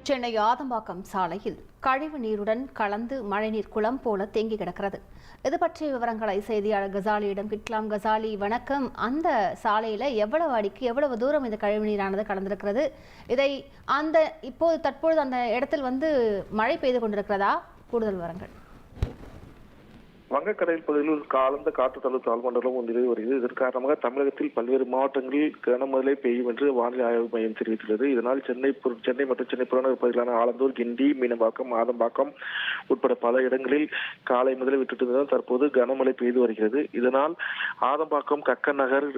சென்னை ஆதம்பாக்கம் சாலையில் கழிவு நீருடன் கலந்து மழைநீர் குளம் போல தேங்கி கிடக்கிறது. இது பற்றிய விவரங்களை செய்தியாளர் கசாலியிடம் கேட்கலாம். கசாலி, வணக்கம். அந்த சாலையில எவ்வளவு அடிக்கு எவ்வளவு தூரம் இந்த கழிவு நீரானது கலந்திருக்கிறது? இதை தற்பொழுது அந்த இடத்தில் மழை பெய்து கொண்டிருக்கிறதா? கூடுதல் விவரங்கள். வங்கக்கடல் பகுதியில் ஆழ்ந்த காற்றுத்தழுத்த தாழ்மண்டலம் நிலவி வருகிறது. இதன் காரணமாக தமிழகத்தில் பல்வேறு மாவட்டங்களில் கனமழை பெய்யும் என்று வானிலை ஆய்வு மையம் தெரிவித்துள்ளது. இதனால் சென்னை மற்றும் சென்னை புறநகர் பகுதிகளான ஆலந்தூர், கிண்டி, மீனம்பாக்கம், ஆதம்பாக்கம் உட்பட பல இடங்களில் காலை முதலே விட்டுட்டு தற்போது கனமழை பெய்து வருகிறது. இதனால் ஆதம்பாக்கம், கக்கன் நகர்,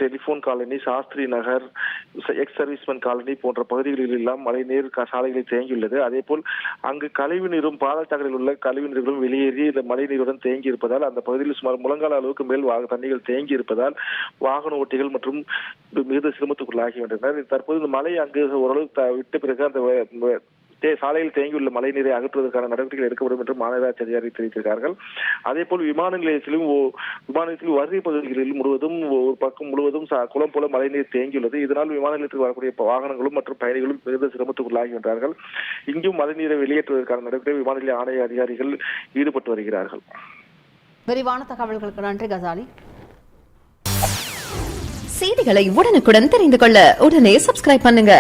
டெலிபோன் காலனி, சாஸ்திரி நகர், எக்ஸ் சர்வீஸ்மேன் காலனி போன்ற பகுதிகளில் எல்லாம் மழைநீர் சாலைகளில் தேங்கியுள்ளது. அதேபோல் அங்கு கழிவு நீரும் பாதாளச்சாக்கடையில் உள்ள கழிவு நீர்களும் வெளியேறி இந்த மழை நீருடன் தேங்கி இருப்பதால் அந்த பகுதியில் சுமார் முழங்கால அளவுக்கு மேல் தண்ணீர்கள் தேங்கி இருப்பதால் வாகன ஓட்டிகள் மற்றும் மிகுந்த சிரமத்துக்குள்ளாகின்றனர். தற்போது இந்த மழை அங்கு ஓரளவு விட்ட பிறகு அந்த சாலையில் தேங்கியுள்ள மழை நீரை அகற்றுவதற்கான நடவடிக்கைகள் எடுக்கப்படும் என்று மாநகராட்சி அதிகாரி தெரிவித்திருக்கிறார்கள். அதேபோல் விமான நிலையத்தில் வரி பகுதிகளில் முழுவதும் ஒரு பக்கம் முழுவதும் குளம் போல மழை நீர் தேங்கியுள்ளது. இதனால் விமான நிலையத்தில் வரக்கூடிய வாகனங்களும் மற்றும் பயணிகளும் மிகுந்த சிரமத்துக்குள்ளாகின்றார்கள். இங்கும் மழை நீரை வெளியேற்றுவதற்கான நடவடிக்கை விமான நிலைய ஆணைய அதிகாரிகள் ஈடுபட்டு வருகிறார்கள். விரிவான தகவல்களுக்கு நன்றி கசாலி. செய்திகளை உடனுக்குடன் தெரிந்து கொள்ள உடனே சப்ஸ்கிரைப் பண்ணுங்க.